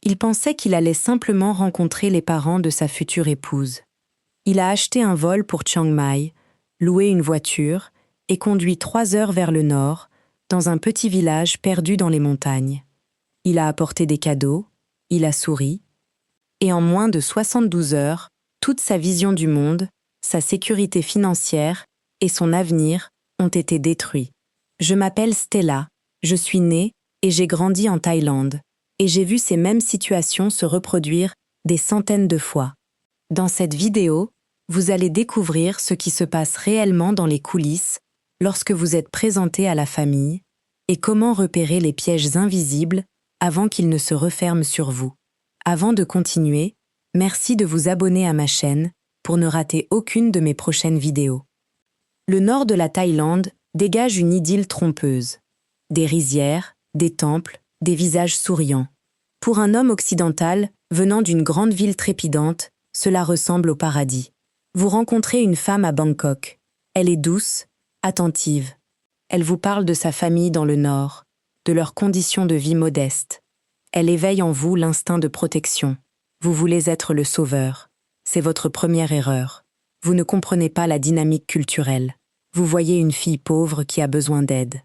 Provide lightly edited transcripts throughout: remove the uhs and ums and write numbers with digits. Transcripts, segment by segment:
Il pensait qu'il allait simplement rencontrer les parents de sa future épouse. Il a acheté un vol pour Chiang Mai, loué une voiture et conduit 3 heures vers le nord, dans un petit village perdu dans les montagnes. Il a apporté des cadeaux, il a souri, et en moins de 72 heures, toute sa vision du monde, sa sécurité financière et son avenir ont été détruits. Je m'appelle Stella, je suis née et j'ai grandi en Thaïlande, et j'ai vu ces mêmes situations se reproduire des centaines de fois. Dans cette vidéo, vous allez découvrir ce qui se passe réellement dans les coulisses lorsque vous êtes présenté à la famille et comment repérer les pièges invisibles avant qu'ils ne se referment sur vous. Avant de continuer, merci de vous abonner à ma chaîne pour ne rater aucune de mes prochaines vidéos. Le nord de la Thaïlande dégage une idylle trompeuse. Des rizières, des temples, des visages souriants. Pour un homme occidental, venant d'une grande ville trépidante, cela ressemble au paradis. Vous rencontrez une femme à Bangkok. Elle est douce, attentive. Elle vous parle de sa famille dans le nord, de leurs conditions de vie modestes. Elle éveille en vous l'instinct de protection. Vous voulez être le sauveur. C'est votre première erreur. Vous ne comprenez pas la dynamique culturelle. Vous voyez une fille pauvre qui a besoin d'aide.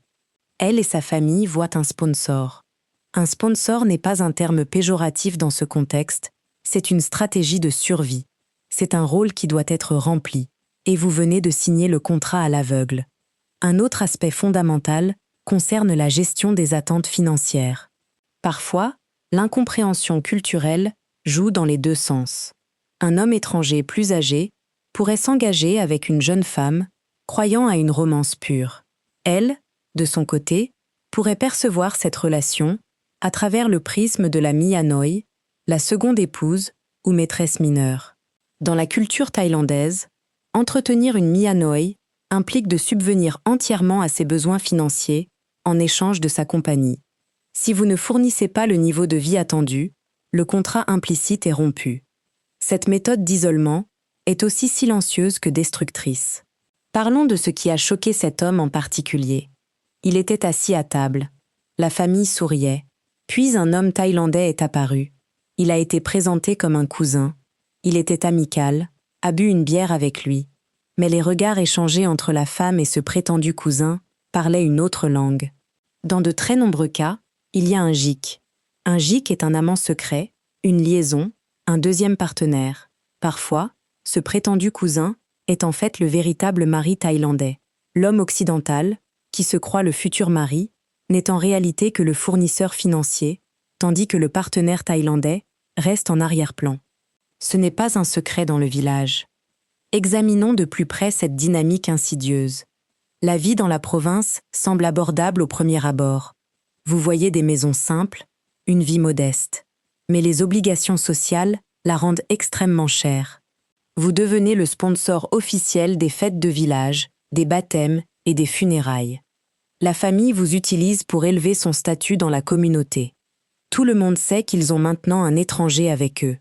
Elle et sa famille voient un sponsor. Un sponsor n'est pas un terme péjoratif dans ce contexte, c'est une stratégie de survie. C'est un rôle qui doit être rempli, et vous venez de signer le contrat à l'aveugle. Un autre aspect fondamental concerne la gestion des attentes financières. Parfois, l'incompréhension culturelle joue dans les deux sens. Un homme étranger plus âgé pourrait s'engager avec une jeune femme, croyant à une romance pure. Elle, de son côté, pourrait percevoir cette relation à travers le prisme de la Mia Noi, la seconde épouse ou maîtresse mineure. Dans la culture thaïlandaise, entretenir une Mia Noi implique de subvenir entièrement à ses besoins financiers en échange de sa compagnie. Si vous ne fournissez pas le niveau de vie attendu, le contrat implicite est rompu. Cette méthode d'isolement est aussi silencieuse que destructrice. Parlons de ce qui a choqué cet homme en particulier. Il était assis à table. La famille souriait. Puis un homme thaïlandais est apparu. Il a été présenté comme un cousin. Il était amical, a bu une bière avec lui. Mais les regards échangés entre la femme et ce prétendu cousin parlaient une autre langue. Dans de très nombreux cas, il y a un GIC. Un GIC est un amant secret, une liaison, un deuxième partenaire. Parfois, ce prétendu cousin est en fait le véritable mari thaïlandais. L'homme occidental, qui se croit le futur mari, n'est en réalité que le fournisseur financier, tandis que le partenaire thaïlandais reste en arrière-plan. Ce n'est pas un secret dans le village. Examinons de plus près cette dynamique insidieuse. La vie dans la province semble abordable au premier abord. Vous voyez des maisons simples, une vie modeste. Mais les obligations sociales la rendent extrêmement chère. Vous devenez le sponsor officiel des fêtes de village, des baptêmes et des funérailles. La famille vous utilise pour élever son statut dans la communauté. Tout le monde sait qu'ils ont maintenant un étranger avec eux.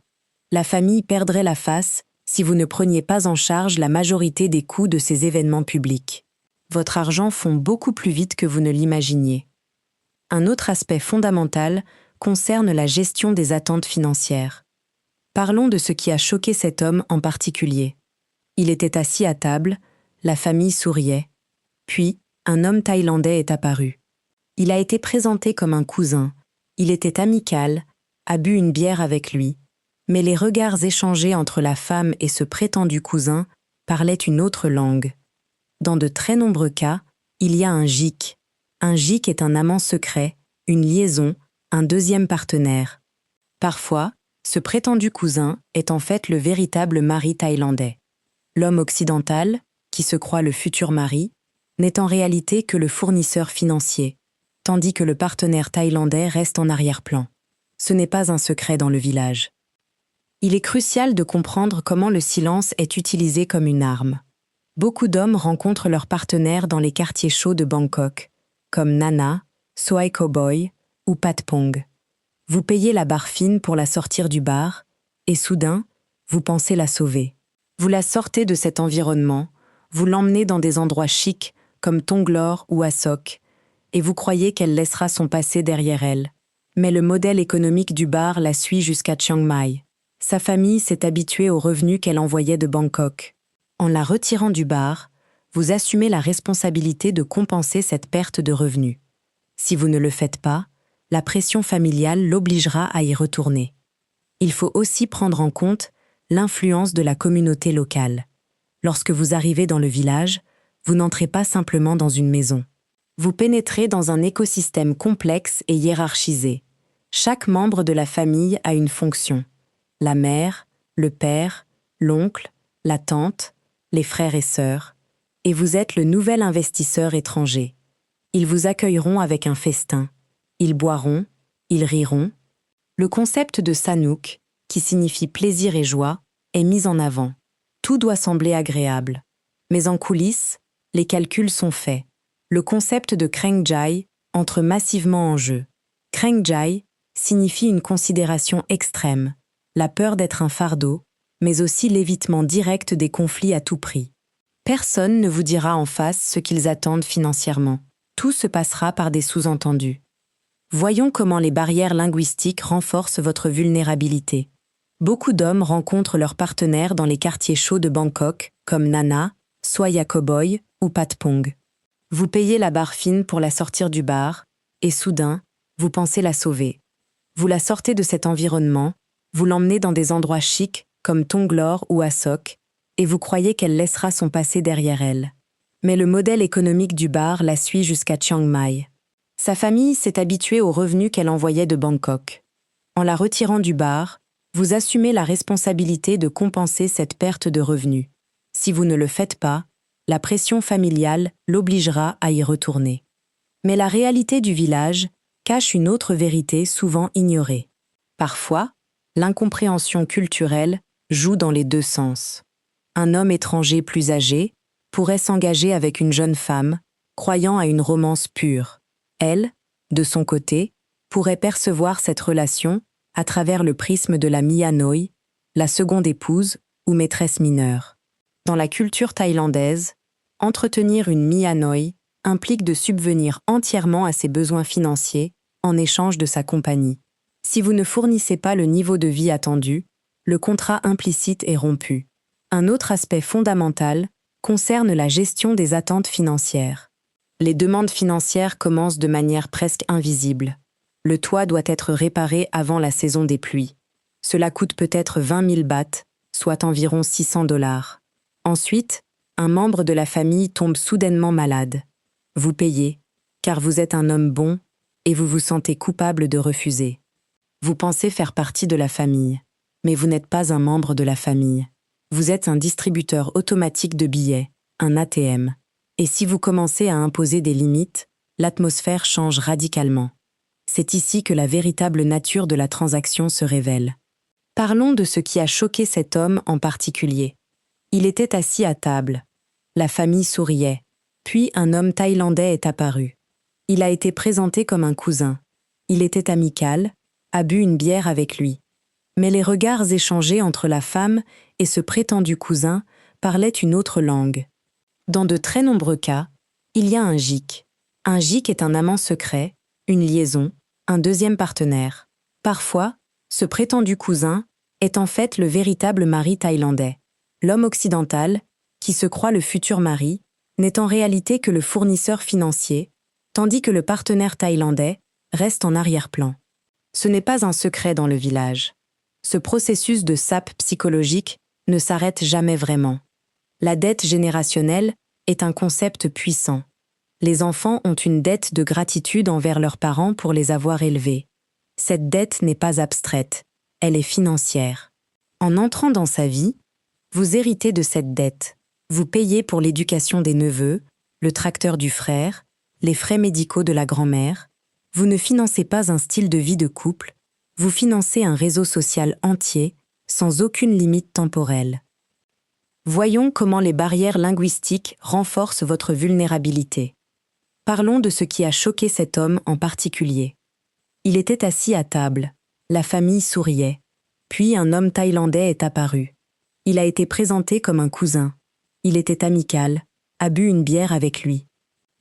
La famille perdrait la face si vous ne preniez pas en charge la majorité des coûts de ces événements publics. Votre argent fond beaucoup plus vite que vous ne l'imaginiez. Un autre aspect fondamental concerne la gestion des attentes financières. Parlons de ce qui a choqué cet homme en particulier. Il était assis à table, la famille souriait. Puis, un homme thaïlandais est apparu. Il a été présenté comme un cousin. Il était amical, a bu une bière avec lui. Mais les regards échangés entre la femme et ce prétendu cousin parlaient une autre langue. Dans de très nombreux cas, il y a un GIC. Un GIC est un amant secret, une liaison, un deuxième partenaire. Parfois, ce prétendu cousin est en fait le véritable mari thaïlandais. L'homme occidental, qui se croit le futur mari, n'est en réalité que le fournisseur financier, tandis que le partenaire thaïlandais reste en arrière-plan. Ce n'est pas un secret dans le village. Il est crucial de comprendre comment le silence est utilisé comme une arme. Beaucoup d'hommes rencontrent leurs partenaires dans les quartiers chauds de Bangkok, comme Nana, Soai Cowboy ou Patpong. Vous payez la barre fine pour la sortir du bar, et soudain, vous pensez la sauver. Vous la sortez de cet environnement, vous l'emmenez dans des endroits chics, comme Tonglor ou Assok, et vous croyez qu'elle laissera son passé derrière elle. Mais le modèle économique du bar la suit jusqu'à Chiang Mai. Sa famille s'est habituée aux revenus qu'elle envoyait de Bangkok. En la retirant du bar, vous assumez la responsabilité de compenser cette perte de revenus. Si vous ne le faites pas, la pression familiale l'obligera à y retourner. Il faut aussi prendre en compte l'influence de la communauté locale. Lorsque vous arrivez dans le village, vous n'entrez pas simplement dans une maison. Vous pénétrez dans un écosystème complexe et hiérarchisé. Chaque membre de la famille a une fonction. La mère, le père, l'oncle, la tante, les frères et sœurs. Et vous êtes le nouvel investisseur étranger. Ils vous accueilleront avec un festin. Ils boiront, ils riront. Le concept de Sanuk, qui signifie plaisir et joie, est mis en avant. Tout doit sembler agréable. Mais en coulisses, les calculs sont faits. Le concept de Krengjai entre massivement en jeu. Krengjai signifie une considération extrême, la peur d'être un fardeau, mais aussi l'évitement direct des conflits à tout prix. Personne ne vous dira en face ce qu'ils attendent financièrement. Tout se passera par des sous-entendus. Voyons comment les barrières linguistiques renforcent votre vulnérabilité. Beaucoup d'hommes rencontrent leurs partenaires dans les quartiers chauds de Bangkok, comme Nana, Soya Cowboy ou Patpong. Vous payez la barre fine pour la sortir du bar, et soudain, vous pensez la sauver. Vous la sortez de cet environnement, vous l'emmenez dans des endroits chics, comme Tonglor ou Asok, et vous croyez qu'elle laissera son passé derrière elle. Mais le modèle économique du bar la suit jusqu'à Chiang Mai. Sa famille s'est habituée aux revenus qu'elle envoyait de Bangkok. En la retirant du bar, vous assumez la responsabilité de compenser cette perte de revenus. Si vous ne le faites pas, la pression familiale l'obligera à y retourner. Mais la réalité du village cache une autre vérité souvent ignorée. Parfois, l'incompréhension culturelle joue dans les deux sens. Un homme étranger plus âgé pourrait s'engager avec une jeune femme, croyant à une romance pure. Elle, de son côté, pourrait percevoir cette relation à travers le prisme de la Mia Noi, la seconde épouse ou maîtresse mineure. Dans la culture thaïlandaise, entretenir une Mia Noi implique de subvenir entièrement à ses besoins financiers en échange de sa compagnie. Si vous ne fournissez pas le niveau de vie attendu, le contrat implicite est rompu. Un autre aspect fondamental concerne la gestion des attentes financières. Les demandes financières commencent de manière presque invisible. Le toit doit être réparé avant la saison des pluies. Cela coûte peut-être 20 000 bahts, soit environ 600 $. Ensuite, un membre de la famille tombe soudainement malade. Vous payez, car vous êtes un homme bon et vous vous sentez coupable de refuser. Vous pensez faire partie de la famille, mais vous n'êtes pas un membre de la famille. Vous êtes un distributeur automatique de billets, un ATM. Et si vous commencez à imposer des limites, l'atmosphère change radicalement. C'est ici que la véritable nature de la transaction se révèle. Parlons de ce qui a choqué cet homme en particulier. Il était assis à table. La famille souriait. Puis un homme thaïlandais est apparu. Il a été présenté comme un cousin. Il était amical, a bu une bière avec lui. Mais les regards échangés entre la femme et ce prétendu cousin parlaient une autre langue. Dans de très nombreux cas, il y a un GIC. Un GIC est un amant secret, une liaison, un deuxième partenaire. Parfois, ce prétendu cousin est en fait le véritable mari thaïlandais. L'homme occidental, qui se croit le futur mari, n'est en réalité que le fournisseur financier, tandis que le partenaire thaïlandais reste en arrière-plan. Ce n'est pas un secret dans le village. Ce processus de sape psychologique ne s'arrête jamais vraiment. La dette générationnelle est un concept puissant. Les enfants ont une dette de gratitude envers leurs parents pour les avoir élevés. Cette dette n'est pas abstraite, elle est financière. En entrant dans sa vie, vous héritez de cette dette. Vous payez pour l'éducation des neveux, le tracteur du frère, les frais médicaux de la grand-mère. Vous ne financez pas un style de vie de couple, vous financez un réseau social entier, sans aucune limite temporelle. Voyons comment les barrières linguistiques renforcent votre vulnérabilité. Parlons de ce qui a choqué cet homme en particulier. Il était assis à table. La famille souriait. Puis un homme thaïlandais est apparu. Il a été présenté comme un cousin. Il était amical, a bu une bière avec lui.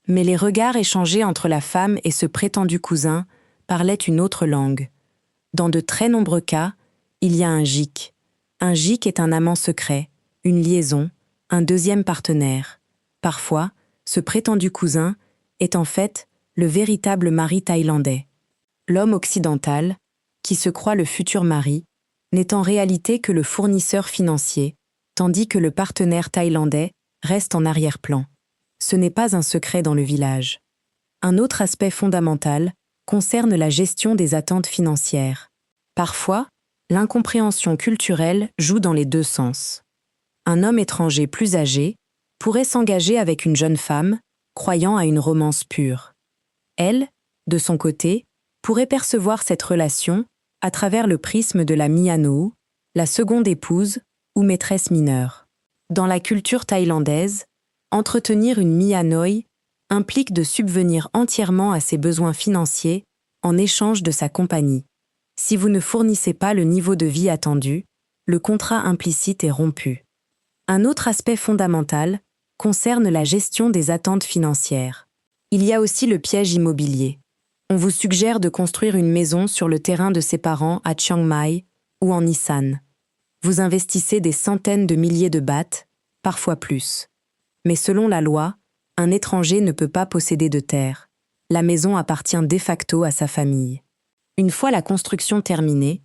Mais les regards échangés entre la femme et ce prétendu cousin parlaient une autre langue. Dans de très nombreux cas, il y a un GIC. Un GIC est un amant secret, une liaison, un deuxième partenaire. Parfois, ce prétendu cousin est en fait le véritable mari thaïlandais. L'homme occidental, qui se croit le futur mari, n'est en réalité que le fournisseur financier, tandis que le partenaire thaïlandais reste en arrière-plan. Ce n'est pas un secret dans le village. Un autre aspect fondamental concerne la gestion des attentes financières. Parfois, l'incompréhension culturelle joue dans les deux sens. Un homme étranger plus âgé pourrait s'engager avec une jeune femme, croyant à une romance pure. Elle, de son côté, pourrait percevoir cette relation à travers le prisme de la Mianoo, la seconde épouse ou maîtresse mineure. Dans la culture thaïlandaise, entretenir une Mianoi implique de subvenir entièrement à ses besoins financiers en échange de sa compagnie. Si vous ne fournissez pas le niveau de vie attendu, le contrat implicite est rompu. Un autre aspect fondamental concerne la gestion des attentes financières. Il y a aussi le piège immobilier. On vous suggère de construire une maison sur le terrain de ses parents à Chiang Mai ou en Isan. Vous investissez des centaines de milliers de bahts, parfois plus. Mais selon la loi, un étranger ne peut pas posséder de terre. La maison appartient de facto à sa famille. Une fois la construction terminée,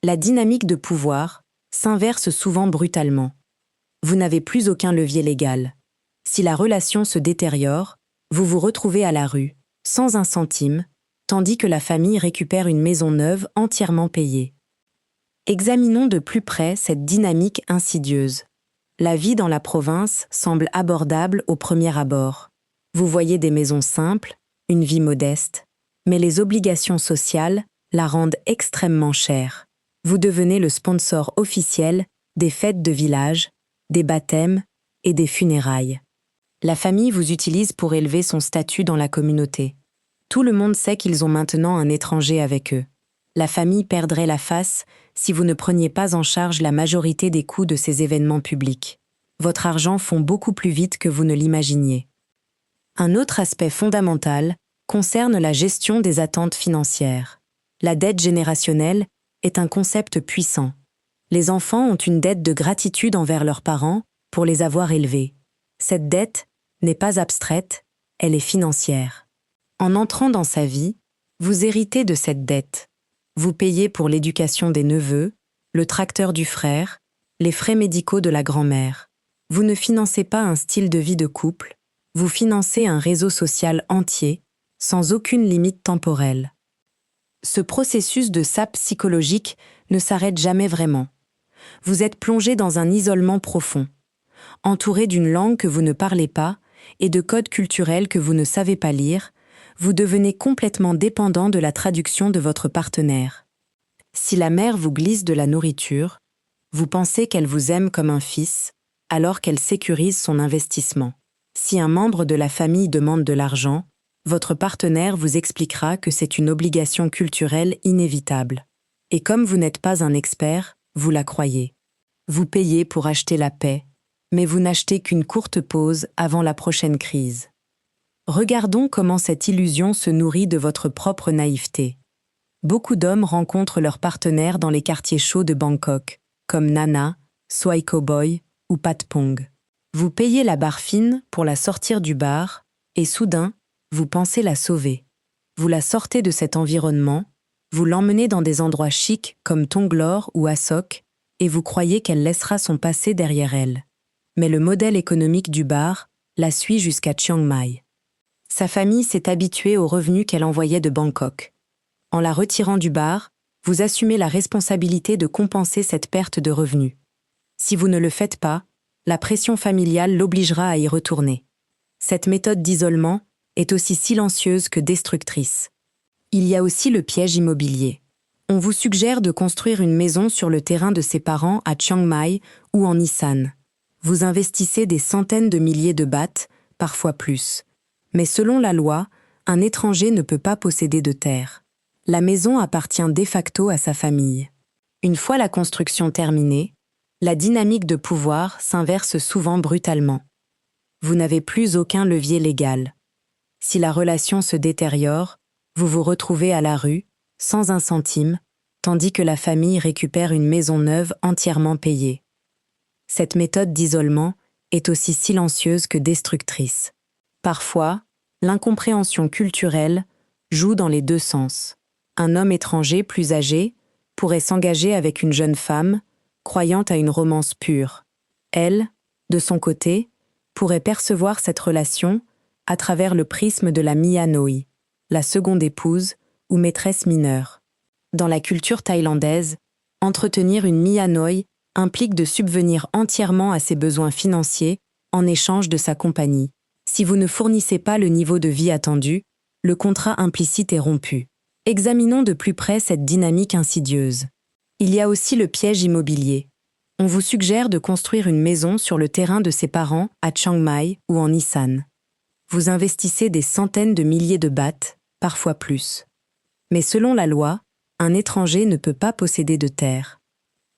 la dynamique de pouvoir s'inverse souvent brutalement. Vous n'avez plus aucun levier légal. Si la relation se détériore, vous vous retrouvez à la rue, sans un centime, tandis que la famille récupère une maison neuve entièrement payée. Examinons de plus près cette dynamique insidieuse. La vie dans la province semble abordable au premier abord. Vous voyez des maisons simples, une vie modeste, mais les obligations sociales la rendent extrêmement chère. Vous devenez le sponsor officiel des fêtes de village, des baptêmes et des funérailles. La famille vous utilise pour élever son statut dans la communauté. Tout le monde sait qu'ils ont maintenant un étranger avec eux. La famille perdrait la face si vous ne preniez pas en charge la majorité des coûts de ces événements publics. Votre argent fond beaucoup plus vite que vous ne l'imaginiez. Un autre aspect fondamental concerne la gestion des attentes financières. La dette générationnelle est un concept puissant. Les enfants ont une dette de gratitude envers leurs parents pour les avoir élevés. Cette dette n'est pas abstraite, elle est financière. En entrant dans sa vie, vous héritez de cette dette. Vous payez pour l'éducation des neveux, le tracteur du frère, les frais médicaux de la grand-mère. Vous ne financez pas un style de vie de couple, vous financez un réseau social entier, sans aucune limite temporelle. Ce processus de sape psychologique ne s'arrête jamais vraiment. Vous êtes plongé dans un isolement profond, entouré d'une langue que vous ne parlez pas et de codes culturels que vous ne savez pas lire. Vous devenez complètement dépendant de la traduction de votre partenaire. Si la mère vous glisse de la nourriture, vous pensez qu'elle vous aime comme un fils, alors qu'elle sécurise son investissement. Si un membre de la famille demande de l'argent, votre partenaire vous expliquera que c'est une obligation culturelle inévitable. Et comme vous n'êtes pas un expert, vous la croyez. Vous payez pour acheter la paix, mais vous n'achetez qu'une courte pause avant la prochaine crise. Regardons comment cette illusion se nourrit de votre propre naïveté. Beaucoup d'hommes rencontrent leurs partenaires dans les quartiers chauds de Bangkok, comme Nana, Soi Cowboy ou Patpong. Vous payez la barre fine pour la sortir du bar, et soudain, vous pensez la sauver. Vous la sortez de cet environnement, vous l'emmenez dans des endroits chics comme Tonglor ou Asok, et vous croyez qu'elle laissera son passé derrière elle. Mais le modèle économique du bar la suit jusqu'à Chiang Mai. Sa famille s'est habituée aux revenus qu'elle envoyait de Bangkok. En la retirant du bar, vous assumez la responsabilité de compenser cette perte de revenus. Si vous ne le faites pas, la pression familiale l'obligera à y retourner. Cette méthode d'isolement est aussi silencieuse que destructrice. Il y a aussi le piège immobilier. On vous suggère de construire une maison sur le terrain de ses parents à Chiang Mai ou en Isan. Vous investissez des centaines de milliers de bahts, parfois plus. Mais selon la loi, un étranger ne peut pas posséder de terre. La maison appartient de facto à sa famille. Une fois la construction terminée, la dynamique de pouvoir s'inverse souvent brutalement. Vous n'avez plus aucun levier légal. Si la relation se détériore, Vous vous retrouvez à la rue, sans un centime, tandis que la famille récupère une maison neuve entièrement payée. Cette méthode d'isolement est aussi silencieuse que destructrice. Parfois, l'incompréhension culturelle joue dans les deux sens. Un homme étranger plus âgé pourrait s'engager avec une jeune femme, croyant à une romance pure. Elle, de son côté, pourrait percevoir cette relation à travers le prisme de la Mia Noi, la seconde épouse ou maîtresse mineure. Dans la culture thaïlandaise, entretenir une Mia Noi implique de subvenir entièrement à ses besoins financiers en échange de sa compagnie. Si vous ne fournissez pas le niveau de vie attendu, le contrat implicite est rompu. Examinons de plus près cette dynamique insidieuse. Il y a aussi le piège immobilier. On vous suggère de construire une maison sur le terrain de ses parents à Chiang Mai ou en Isan. Vous investissez des centaines de milliers de bahts, parfois plus. Mais selon la loi, un étranger ne peut pas posséder de terre.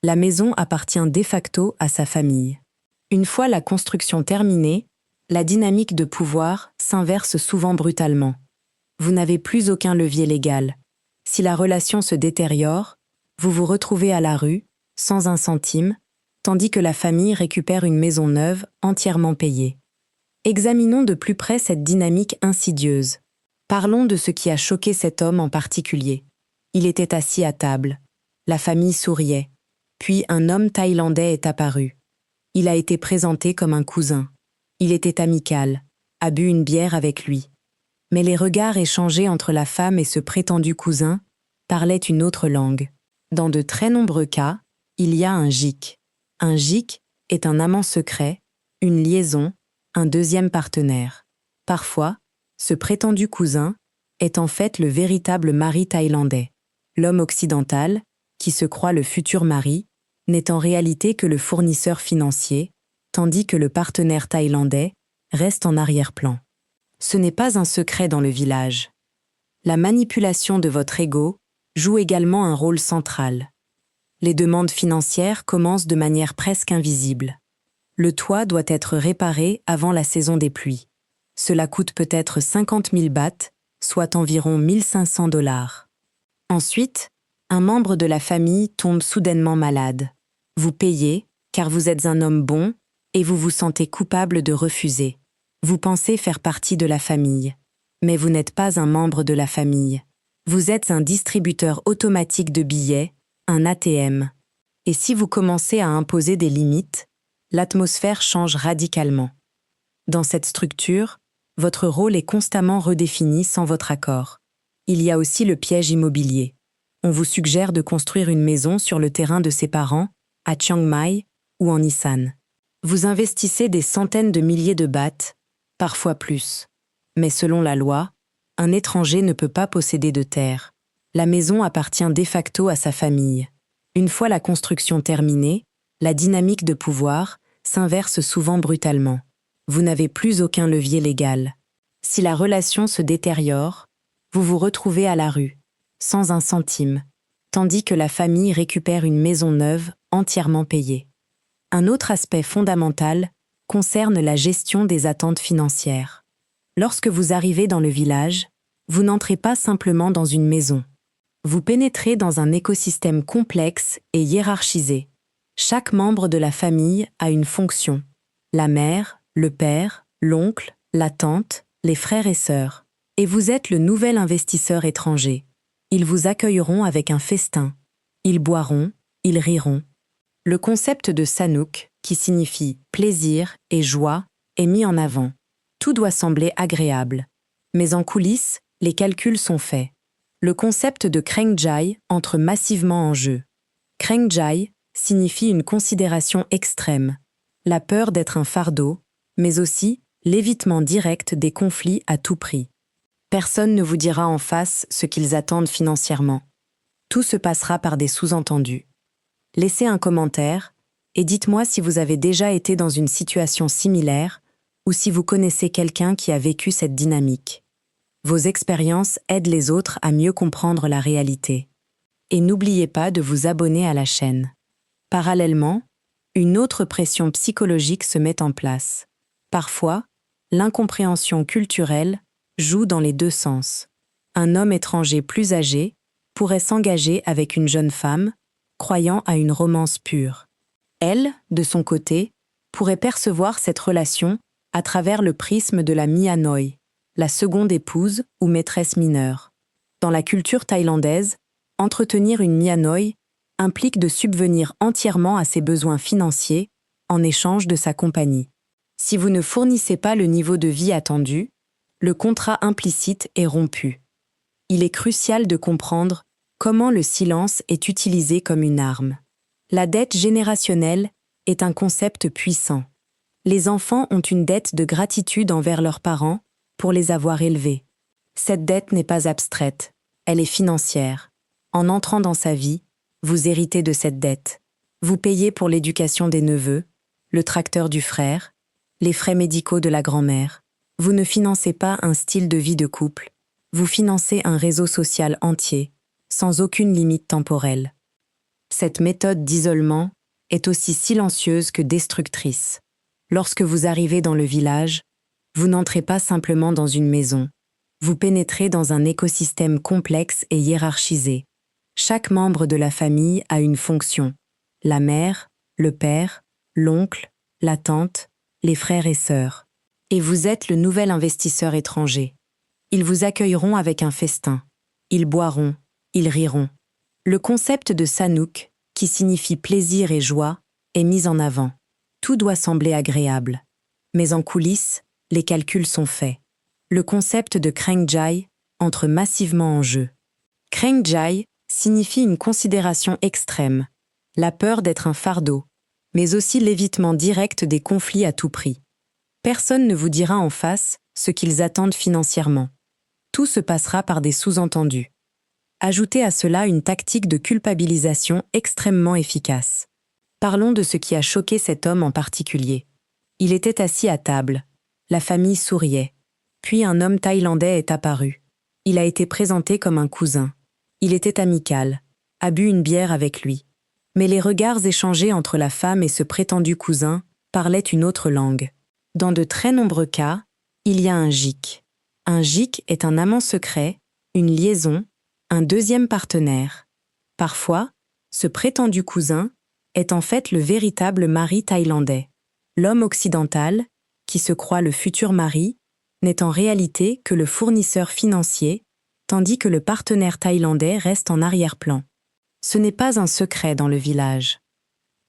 La maison appartient de facto à sa famille. Une fois la construction terminée, la dynamique de pouvoir s'inverse souvent brutalement. Vous n'avez plus aucun levier légal. Si la relation se détériore, vous vous retrouvez à la rue, sans un centime, tandis que la famille récupère une maison neuve entièrement payée. Examinons de plus près cette dynamique insidieuse. Parlons de ce qui a choqué cet homme en particulier. Il était assis à table. La famille souriait. Puis un homme thaïlandais est apparu. Il a été présenté comme un cousin. Il était amical, a bu une bière avec lui. Mais les regards échangés entre la femme et ce prétendu cousin parlaient une autre langue. Dans de très nombreux cas, il y a un gic. Un gic est un amant secret, une liaison, un deuxième partenaire. Parfois, ce prétendu cousin est en fait le véritable mari thaïlandais. L'homme occidental, qui se croit le futur mari, n'est en réalité que le fournisseur financier, tandis que le partenaire thaïlandais reste en arrière-plan. Ce n'est pas un secret dans le village. La manipulation de votre ego joue également un rôle central. Les demandes financières commencent de manière presque invisible. Le toit doit être réparé avant la saison des pluies. Cela coûte peut-être 50 000 bahts, soit environ 1 500 $. Ensuite, un membre de la famille tombe soudainement malade. Vous payez, car vous êtes un homme bon, et vous vous sentez coupable de refuser. Vous pensez faire partie de la famille. Mais vous n'êtes pas un membre de la famille. Vous êtes un distributeur automatique de billets, un ATM. Et si vous commencez à imposer des limites, l'atmosphère change radicalement. Dans cette structure, votre rôle est constamment redéfini sans votre accord. Il y a aussi le piège immobilier. On vous suggère de construire une maison sur le terrain de ses parents, à Chiang Mai ou en Isan. Vous investissez des centaines de milliers de bahts, parfois plus. Mais selon la loi, un étranger ne peut pas posséder de terre. La maison appartient de facto à sa famille. Une fois la construction terminée, la dynamique de pouvoir s'inverse souvent brutalement. Vous n'avez plus aucun levier légal. Si la relation se détériore, vous vous retrouvez à la rue, sans un centime, tandis que la famille récupère une maison neuve entièrement payée. Un autre aspect fondamental concerne la gestion des attentes financières. Lorsque vous arrivez dans le village, vous n'entrez pas simplement dans une maison. Vous pénétrez dans un écosystème complexe et hiérarchisé. Chaque membre de la famille a une fonction. La mère, le père, l'oncle, la tante, les frères et sœurs. Et vous êtes le nouvel investisseur étranger. Ils vous accueilleront avec un festin. Ils boiront, ils riront. Le concept de Sanuk, qui signifie plaisir et joie, est mis en avant. Tout doit sembler agréable. Mais en coulisses, les calculs sont faits. Le concept de Kreng Jai entre massivement en jeu. Kreng Jai signifie une considération extrême, la peur d'être un fardeau, mais aussi l'évitement direct des conflits à tout prix. Personne ne vous dira en face ce qu'ils attendent financièrement. Tout se passera par des sous-entendus. Laissez un commentaire et dites-moi si vous avez déjà été dans une situation similaire ou si vous connaissez quelqu'un qui a vécu cette dynamique. Vos expériences aident les autres à mieux comprendre la réalité. Et n'oubliez pas de vous abonner à la chaîne. Parallèlement, une autre pression psychologique se met en place. Parfois, l'incompréhension culturelle joue dans les deux sens. Un homme étranger plus âgé pourrait s'engager avec une jeune femme, croyant à une romance pure. Elle, de son côté, pourrait percevoir cette relation à travers le prisme de la Mia Noi, la seconde épouse ou maîtresse mineure. Dans la culture thaïlandaise, entretenir une Mia Noi implique de subvenir entièrement à ses besoins financiers en échange de sa compagnie. Si vous ne fournissez pas le niveau de vie attendu, le contrat implicite est rompu. Il est crucial de comprendre comment le silence est utilisé comme une arme. La dette générationnelle est un concept puissant. Les enfants ont une dette de gratitude envers leurs parents pour les avoir élevés. Cette dette n'est pas abstraite, elle est financière. En entrant dans sa vie, vous héritez de cette dette. Vous payez pour l'éducation des neveux, le tracteur du frère, les frais médicaux de la grand-mère. Vous ne financez pas un style de vie de couple, vous financez un réseau social entier, sans aucune limite temporelle. Cette méthode d'isolement est aussi silencieuse que destructrice. Lorsque vous arrivez dans le village, vous n'entrez pas simplement dans une maison. Vous pénétrez dans un écosystème complexe et hiérarchisé. Chaque membre de la famille a une fonction. La mère, le père, l'oncle, la tante, les frères et sœurs. Et vous êtes le nouvel investisseur étranger. Ils vous accueilleront avec un festin. Ils boiront, ils riront. Le concept de Sanuk, qui signifie plaisir et joie, est mis en avant. Tout doit sembler agréable. Mais en coulisses, les calculs sont faits. Le concept de Kreng Jai entre massivement en jeu. Kreng Jai signifie une considération extrême, la peur d'être un fardeau, mais aussi l'évitement direct des conflits à tout prix. Personne ne vous dira en face ce qu'ils attendent financièrement. Tout se passera par des sous-entendus. Ajoutez à cela une tactique de culpabilisation extrêmement efficace. Parlons de ce qui a choqué cet homme en particulier. Il était assis à table. La famille souriait. Puis un homme thaïlandais est apparu. Il a été présenté comme un cousin. Il était amical, a bu une bière avec lui. Mais les regards échangés entre la femme et ce prétendu cousin parlaient une autre langue. Dans de très nombreux cas, il y a un GIC. Un GIC est un amant secret, une liaison, un deuxième partenaire. Parfois, ce prétendu cousin est en fait le véritable mari thaïlandais. L'homme occidental, qui se croit le futur mari, n'est en réalité que le fournisseur financier, tandis que le partenaire thaïlandais reste en arrière-plan. Ce n'est pas un secret dans le village.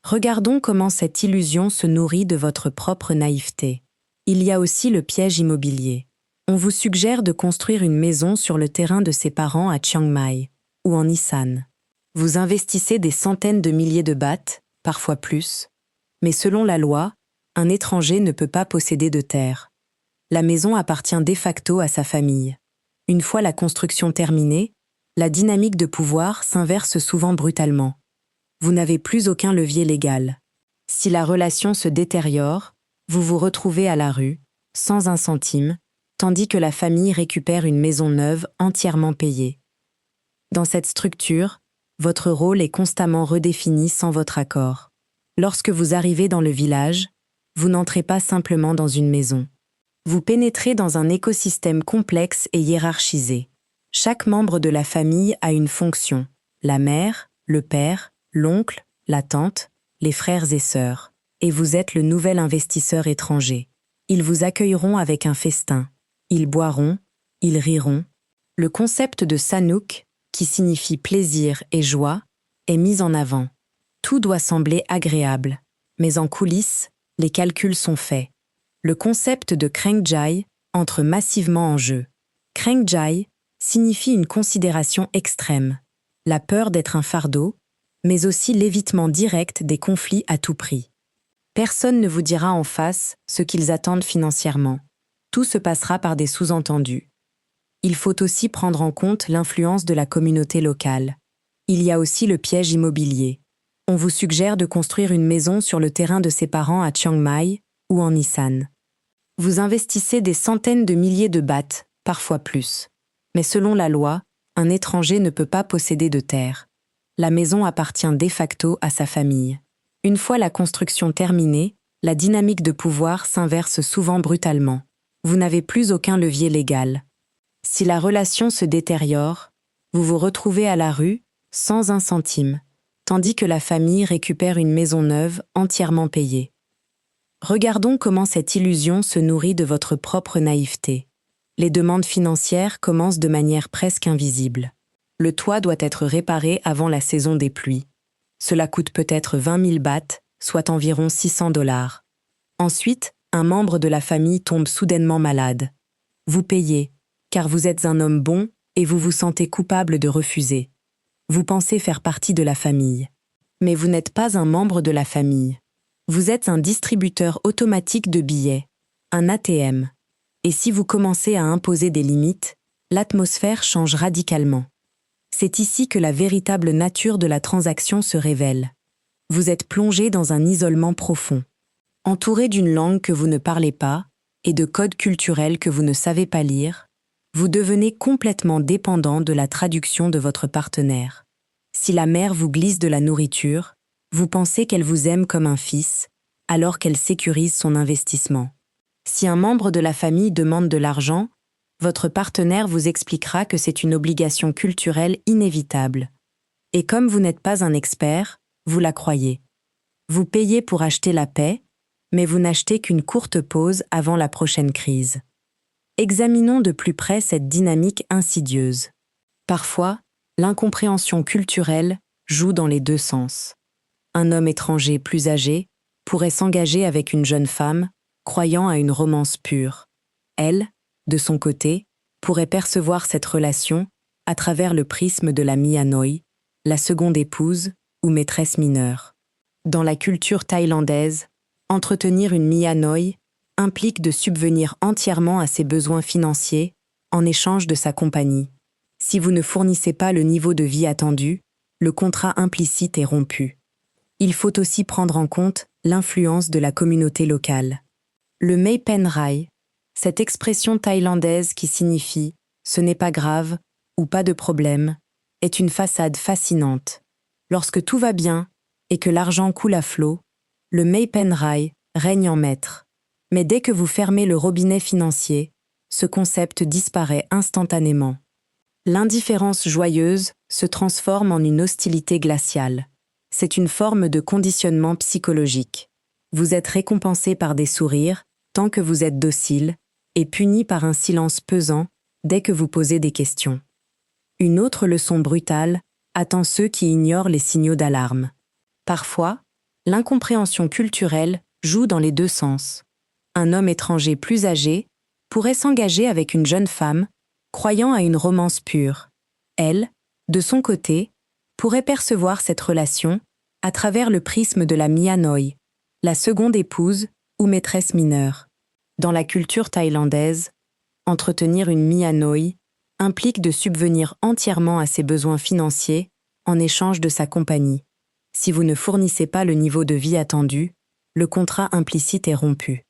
Regardons comment cette illusion se nourrit de votre propre naïveté. Il y a aussi le piège immobilier. On vous suggère de construire une maison sur le terrain de ses parents à Chiang Mai ou en Isan. Vous investissez des centaines de milliers de bahts, parfois plus, mais selon la loi, un étranger ne peut pas posséder de terre. La maison appartient de facto à sa famille. Une fois la construction terminée, la dynamique de pouvoir s'inverse souvent brutalement. Vous n'avez plus aucun levier légal. Si la relation se détériore, vous vous retrouvez à la rue, sans un centime, tandis que la famille récupère une maison neuve entièrement payée. Dans cette structure, votre rôle est constamment redéfini sans votre accord. Lorsque vous arrivez dans le village, vous n'entrez pas simplement dans une maison. Vous pénétrez dans un écosystème complexe et hiérarchisé. Chaque membre de la famille a une fonction. La mère, le père, l'oncle, la tante, les frères et sœurs. Et vous êtes le nouvel investisseur étranger. Ils vous accueilleront avec un festin. Ils boiront, ils riront. Le concept de Sanuk, qui signifie plaisir et joie, est mis en avant. Tout doit sembler agréable, mais en coulisses, les calculs sont faits. Le concept de Kreng Jai entre massivement en jeu. Kreng Jai signifie une considération extrême, la peur d'être un fardeau, mais aussi l'évitement direct des conflits à tout prix. Personne ne vous dira en face ce qu'ils attendent financièrement. Tout se passera par des sous-entendus. Il faut aussi prendre en compte l'influence de la communauté locale. Il y a aussi le piège immobilier. On vous suggère de construire une maison sur le terrain de ses parents à Chiang Mai ou en Isan. Vous investissez des centaines de milliers de bahts, parfois plus. Mais selon la loi, un étranger ne peut pas posséder de terre. La maison appartient de facto à sa famille. Une fois la construction terminée, la dynamique de pouvoir s'inverse souvent brutalement. Vous n'avez plus aucun levier légal. Si la relation se détériore, vous vous retrouvez à la rue, sans un centime, tandis que la famille récupère une maison neuve entièrement payée. Regardons comment cette illusion se nourrit de votre propre naïveté. Les demandes financières commencent de manière presque invisible. Le toit doit être réparé avant la saison des pluies. Cela coûte peut-être 20 000 bahts, soit environ 600 $. Ensuite, un membre de la famille tombe soudainement malade. Vous payez, car vous êtes un homme bon et vous vous sentez coupable de refuser. Vous pensez faire partie de la famille. Mais vous n'êtes pas un membre de la famille. Vous êtes un distributeur automatique de billets, un ATM. Et si vous commencez à imposer des limites, l'atmosphère change radicalement. C'est ici que la véritable nature de la transaction se révèle. Vous êtes plongé dans un isolement profond. Entouré d'une langue que vous ne parlez pas et de codes culturels que vous ne savez pas lire, vous devenez complètement dépendant de la traduction de votre partenaire. Si la mère vous glisse de la nourriture, vous pensez qu'elle vous aime comme un fils, alors qu'elle sécurise son investissement. Si un membre de la famille demande de l'argent, votre partenaire vous expliquera que c'est une obligation culturelle inévitable. Et comme vous n'êtes pas un expert, vous la croyez. Vous payez pour acheter la paix, mais vous n'achetez qu'une courte pause avant la prochaine crise. Examinons de plus près cette dynamique insidieuse. Parfois, l'incompréhension culturelle joue dans les deux sens. Un homme étranger plus âgé pourrait s'engager avec une jeune femme, croyant à une romance pure. Elle, de son côté, pourrait percevoir cette relation à travers le prisme de la Mia Noi, la seconde épouse ou maîtresse mineure. Dans la culture thaïlandaise, entretenir une Mia Noi implique de subvenir entièrement à ses besoins financiers en échange de sa compagnie. Si vous ne fournissez pas le niveau de vie attendu, le contrat implicite est rompu. Il faut aussi prendre en compte l'influence de la communauté locale. Le Mei Pen Rai, cette expression thaïlandaise qui signifie « ce n'est pas grave » ou « pas de problème », est une façade fascinante. Lorsque tout va bien et que l'argent coule à flot, le Mei Pen Rai règne en maître. Mais dès que vous fermez le robinet financier, ce concept disparaît instantanément. L'indifférence joyeuse se transforme en une hostilité glaciale. C'est une forme de conditionnement psychologique. Vous êtes récompensé par des sourires tant que vous êtes docile et puni par un silence pesant dès que vous posez des questions. Une autre leçon brutale attend ceux qui ignorent les signaux d'alarme. Parfois, l'incompréhension culturelle joue dans les deux sens. Un homme étranger plus âgé pourrait s'engager avec une jeune femme, croyant à une romance pure. Elle, de son côté, pourrait percevoir cette relation à travers le prisme de la Mia Noi, la seconde épouse ou maîtresse mineure. Dans la culture thaïlandaise, entretenir une Mia Noi implique de subvenir entièrement à ses besoins financiers en échange de sa compagnie. Si vous ne fournissez pas le niveau de vie attendu, le contrat implicite est rompu.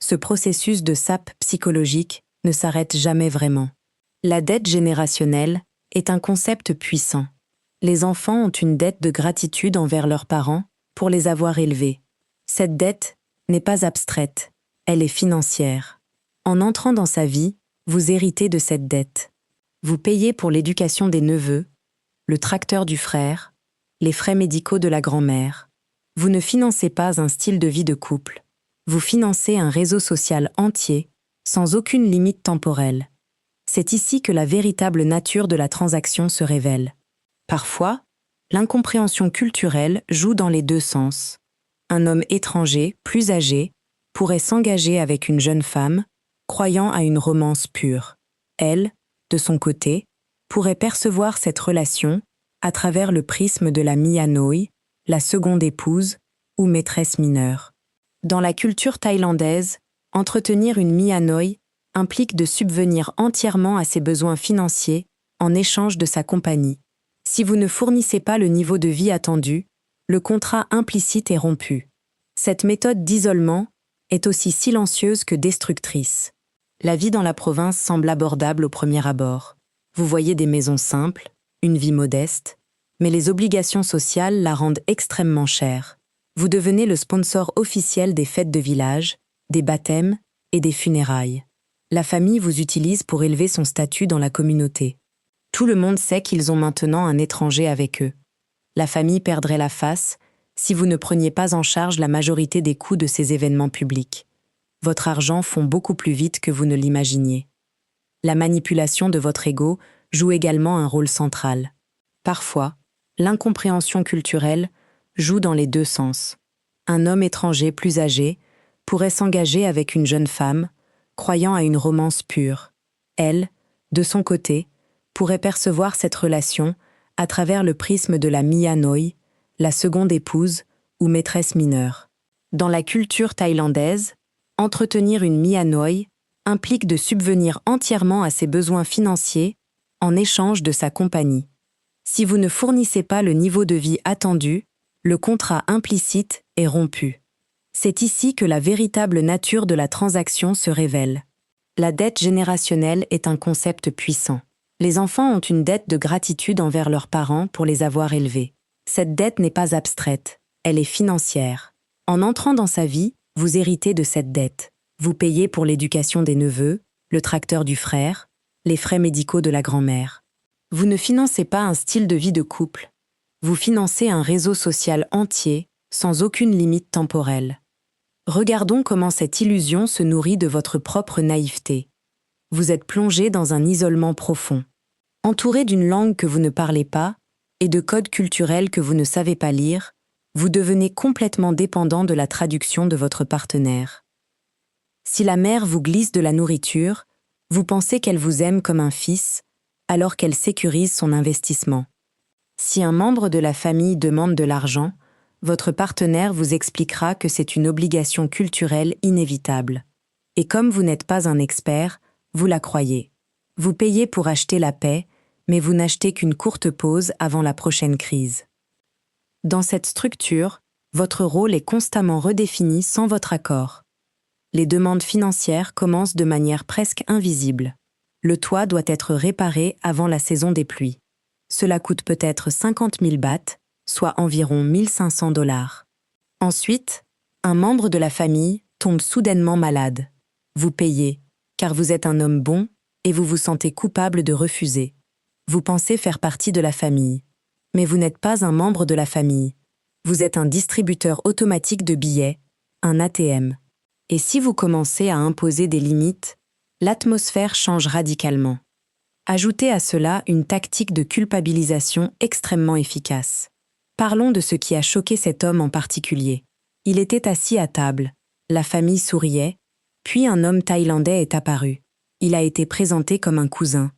Ce processus de sape psychologique ne s'arrête jamais vraiment. La dette générationnelle est un concept puissant. Les enfants ont une dette de gratitude envers leurs parents pour les avoir élevés. Cette dette n'est pas abstraite, elle est financière. En entrant dans sa vie, vous héritez de cette dette. Vous payez pour l'éducation des neveux, le tracteur du frère, les frais médicaux de la grand-mère. Vous ne financez pas un style de vie de couple. Vous financez un réseau social entier, sans aucune limite temporelle. C'est ici que la véritable nature de la transaction se révèle. Parfois, l'incompréhension culturelle joue dans les deux sens. Un homme étranger, plus âgé, pourrait s'engager avec une jeune femme, croyant à une romance pure. Elle, de son côté, pourrait percevoir cette relation à travers le prisme de la Mia Noi, la seconde épouse ou maîtresse mineure. Dans la culture thaïlandaise, entretenir une Mia Noi implique de subvenir entièrement à ses besoins financiers en échange de sa compagnie. Si vous ne fournissez pas le niveau de vie attendu, le contrat implicite est rompu. Cette méthode d'isolement est aussi silencieuse que destructrice. La vie dans la province semble abordable au premier abord. Vous voyez des maisons simples, une vie modeste, mais les obligations sociales la rendent extrêmement chère. Vous devenez le sponsor officiel des fêtes de village, des baptêmes et des funérailles. La famille vous utilise pour élever son statut dans la communauté. Tout le monde sait qu'ils ont maintenant un étranger avec eux. La famille perdrait la face si vous ne preniez pas en charge la majorité des coûts de ces événements publics. Votre argent fond beaucoup plus vite que vous ne l'imaginiez. La manipulation de votre ego joue également un rôle central. Parfois, l'incompréhension culturelle joue dans les deux sens. Un homme étranger plus âgé pourrait s'engager avec une jeune femme, croyant à une romance pure. Elle, de son côté, pourrait percevoir cette relation à travers le prisme de la Mia Noi, la seconde épouse ou maîtresse mineure. Dans la culture thaïlandaise, entretenir une Mia Noi implique de subvenir entièrement à ses besoins financiers en échange de sa compagnie. Si vous ne fournissez pas le niveau de vie attendu, le contrat implicite est rompu. C'est ici que la véritable nature de la transaction se révèle. La dette générationnelle est un concept puissant. Les enfants ont une dette de gratitude envers leurs parents pour les avoir élevés. Cette dette n'est pas abstraite, elle est financière. En entrant dans sa vie, vous héritez de cette dette. Vous payez pour l'éducation des neveux, le tracteur du frère, les frais médicaux de la grand-mère. Vous ne financez pas un style de vie de couple. Vous financez un réseau social entier, sans aucune limite temporelle. Regardons comment cette illusion se nourrit de votre propre naïveté. Vous êtes plongé dans un isolement profond. Entouré d'une langue que vous ne parlez pas et de codes culturels que vous ne savez pas lire, vous devenez complètement dépendant de la traduction de votre partenaire. Si la mère vous glisse de la nourriture, vous pensez qu'elle vous aime comme un fils, alors qu'elle sécurise son investissement. Si un membre de la famille demande de l'argent, votre partenaire vous expliquera que c'est une obligation culturelle inévitable. Et comme vous n'êtes pas un expert, vous la croyez. Vous payez pour acheter la paix, mais vous n'achetez qu'une courte pause avant la prochaine crise. Dans cette structure, votre rôle est constamment redéfini sans votre accord. Les demandes financières commencent de manière presque invisible. Le toit doit être réparé avant la saison des pluies. Cela coûte peut-être 50 000 bahts, soit environ 1 500 $. Ensuite, un membre de la famille tombe soudainement malade. Vous payez, car vous êtes un homme bon et vous vous sentez coupable de refuser. Vous pensez faire partie de la famille. Mais vous n'êtes pas un membre de la famille. Vous êtes un distributeur automatique de billets, un ATM. Et si vous commencez à imposer des limites, l'atmosphère change radicalement. Ajoutez à cela une tactique de culpabilisation extrêmement efficace. Parlons de ce qui a choqué cet homme en particulier. Il était assis à table, la famille souriait, puis un homme thaïlandais est apparu. Il a été présenté comme un cousin.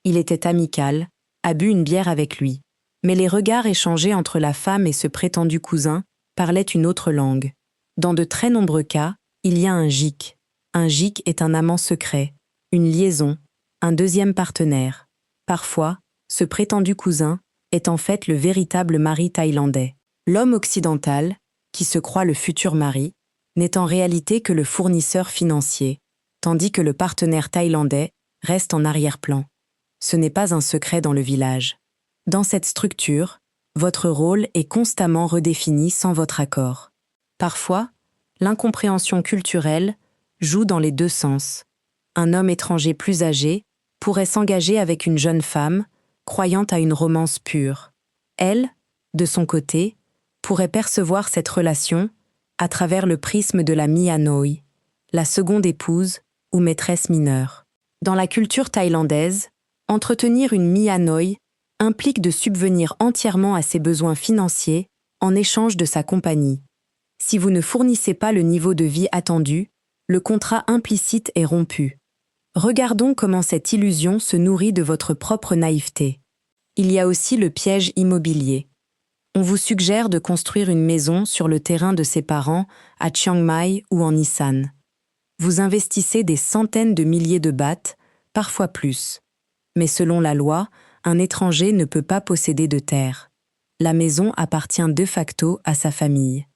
Il était amical, a bu une bière avec lui. Mais les regards échangés entre la femme et ce prétendu cousin parlaient une autre langue. Dans de très nombreux cas, il y a un gic. Un gic est un amant secret, une liaison, un deuxième partenaire. Parfois, ce prétendu cousin est en fait le véritable mari thaïlandais. L'homme occidental, qui se croit le futur mari, n'est en réalité que le fournisseur financier, tandis que le partenaire thaïlandais reste en arrière-plan. Ce n'est pas un secret dans le village. Dans cette structure, votre rôle est constamment redéfini sans votre accord. Parfois, l'incompréhension culturelle joue dans les deux sens. Un homme étranger plus âgé pourrait s'engager avec une jeune femme, croyant à une romance pure. Elle, de son côté, pourrait percevoir cette relation à travers le prisme de la Mia Noi, la seconde épouse ou maîtresse mineure. Dans la culture thaïlandaise, entretenir une Mia Noi implique de subvenir entièrement à ses besoins financiers en échange de sa compagnie. Si vous ne fournissez pas le niveau de vie attendu, le contrat implicite est rompu. Regardons comment cette illusion se nourrit de votre propre naïveté. Il y a aussi le piège immobilier. On vous suggère de construire une maison sur le terrain de ses parents à Chiang Mai ou en Isan. Vous investissez des centaines de milliers de bahts, parfois plus. Mais selon la loi, un étranger ne peut pas posséder de terre. La maison appartient de facto à sa famille.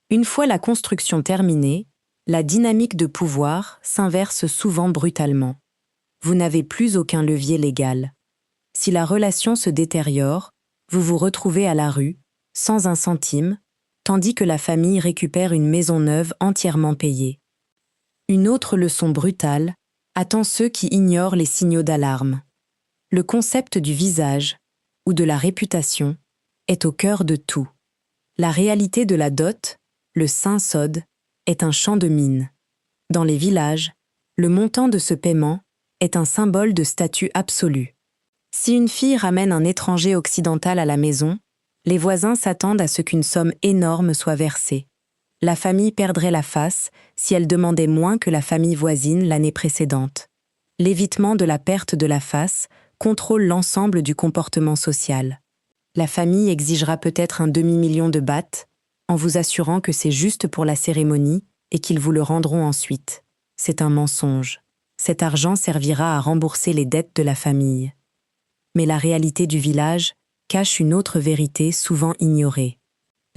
Une fois la construction terminée, la dynamique de pouvoir s'inverse souvent brutalement. Vous n'avez plus aucun levier légal. Si la relation se détériore, vous vous retrouvez à la rue, sans un centime, tandis que la famille récupère une maison neuve entièrement payée. Une autre leçon brutale Attend ceux qui ignorent les signaux d'alarme. Le concept du visage, ou de la réputation, est au cœur de tout. La réalité de la dot, le SIN-SOD, est un champ de mine. Dans les villages, le montant de ce paiement est un symbole de statut absolu. Si une fille ramène un étranger occidental à la maison, les voisins s'attendent à ce qu'une somme énorme soit versée. La famille perdrait la face si elle demandait moins que la famille voisine l'année précédente. L'évitement de la perte de la face contrôle l'ensemble du comportement social. La famille exigera peut-être un demi-million de bahts, en vous assurant que c'est juste pour la cérémonie et qu'ils vous le rendront ensuite. C'est un mensonge. Cet argent servira à rembourser les dettes de la famille. Mais la réalité du village cache une autre vérité souvent ignorée.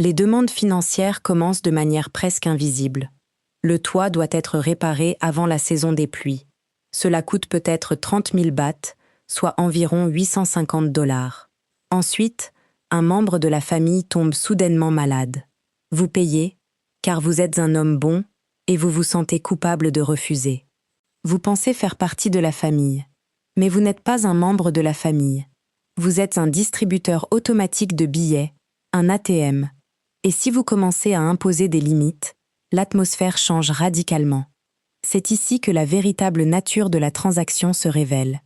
Les demandes financières commencent de manière presque invisible. Le toit doit être réparé avant la saison des pluies. Cela coûte peut-être 30 000 bahts, soit environ 850 $. Ensuite, un membre de la famille tombe soudainement malade. Vous payez, car vous êtes un homme bon et vous vous sentez coupable de refuser. Vous pensez faire partie de la famille, mais vous n'êtes pas un membre de la famille. Vous êtes un distributeur automatique de billets, un ATM. Et si vous commencez à imposer des limites, l'atmosphère change radicalement. C'est ici que la véritable nature de la transaction se révèle.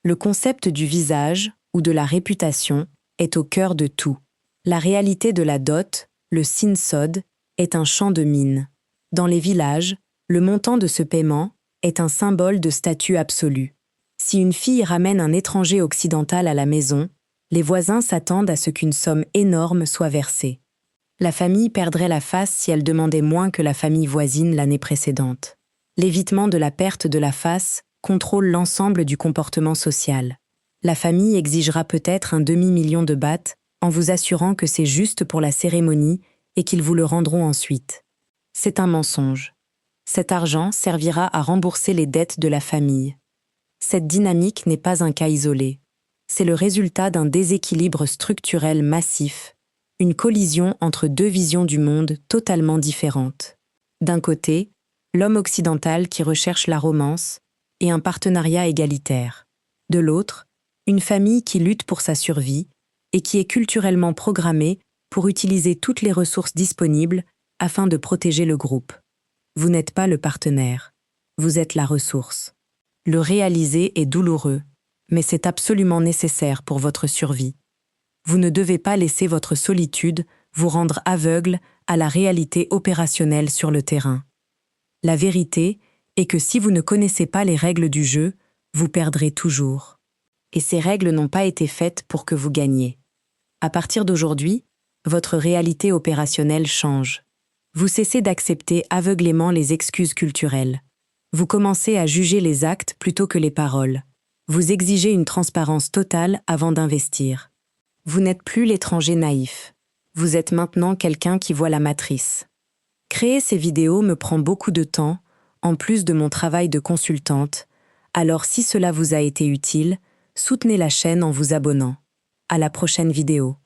Le concept du visage, ou de la réputation, est au cœur de tout. La réalité de la dot, le SIN-SOD, est un champ de mine. Dans les villages, le montant de ce paiement est un symbole de statut absolu. Si une fille ramène un étranger occidental à la maison, les voisins s'attendent à ce qu'une somme énorme soit versée. La famille perdrait la face si elle demandait moins que la famille voisine l'année précédente. L'évitement de la perte de la face contrôle l'ensemble du comportement social. La famille exigera peut-être un demi-million de bahts en vous assurant que c'est juste pour la cérémonie et qu'ils vous le rendront ensuite. C'est un mensonge. Cet argent servira à rembourser les dettes de la famille. Cette dynamique n'est pas un cas isolé. C'est le résultat d'un déséquilibre structurel massif, une collision entre deux visions du monde totalement différentes. D'un côté, l'homme occidental qui recherche la romance et un partenariat égalitaire. De l'autre, une famille qui lutte pour sa survie et qui est culturellement programmée pour utiliser toutes les ressources disponibles afin de protéger le groupe. Vous n'êtes pas le partenaire, vous êtes la ressource. Le réaliser est douloureux, mais c'est absolument nécessaire pour votre survie. Vous ne devez pas laisser votre solitude vous rendre aveugle à la réalité opérationnelle sur le terrain. La vérité est que si vous ne connaissez pas les règles du jeu, vous perdrez toujours. Et ces règles n'ont pas été faites pour que vous gagniez. À partir d'aujourd'hui, votre réalité opérationnelle change. Vous cessez d'accepter aveuglément les excuses culturelles. Vous commencez à juger les actes plutôt que les paroles. Vous exigez une transparence totale avant d'investir. Vous n'êtes plus l'étranger naïf. Vous êtes maintenant quelqu'un qui voit la matrice. Créer ces vidéos me prend beaucoup de temps, en plus de mon travail de consultante, alors si cela vous a été utile, soutenez la chaîne en vous abonnant. À la prochaine vidéo.